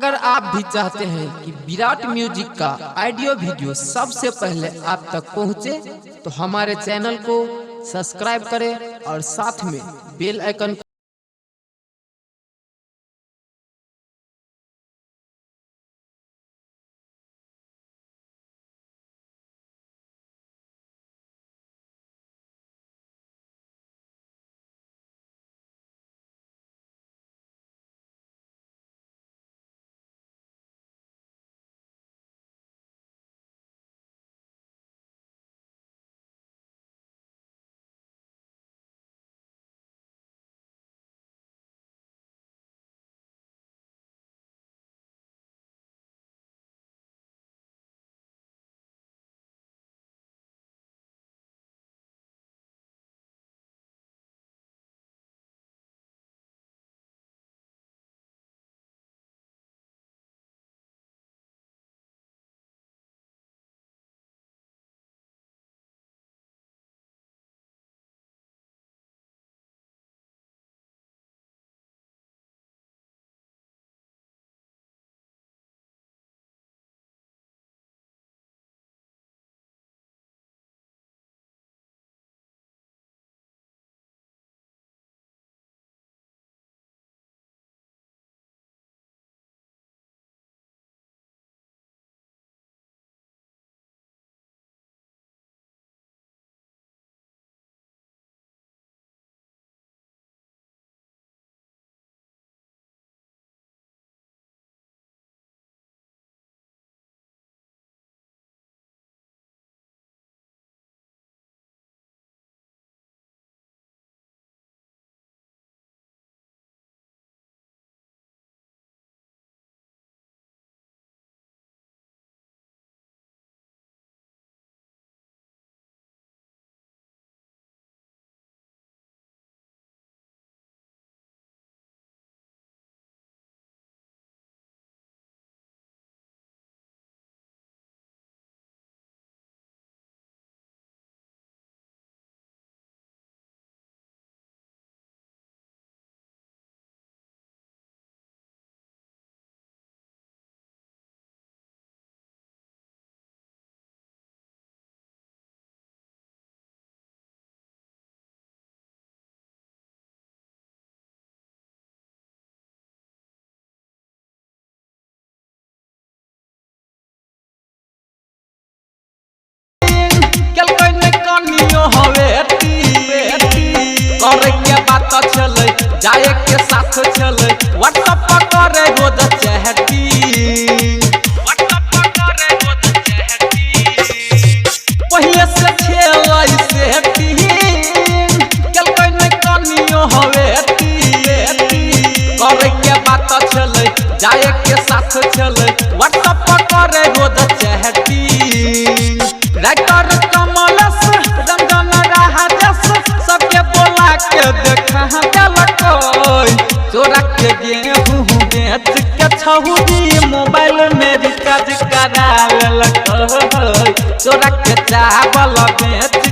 अगर आप भी चाहते हैं कि विराट म्यूजिक का ऑडियो वीडियो सबसे पहले आप तक पहुंचे, तो हमारे चैनल को सब्सक्राइब करें और साथ में बेल आइकन जाए के साथ चले व्हाट्सएप पर करे रोज चैटिंग पहले से खेलाई सेटिंग चल कोई न कनियो हवे करे के बात चले जाए के साथ चले व्हाट्सएप पर करे रोज चैटिंग राइटर कमलस रंजन राहजस सबके बोला के देखा चोरा के गेहूं बेच के छहुदी मोबाइल में रिचार्ज करा लेलक चोरा के चावल बेच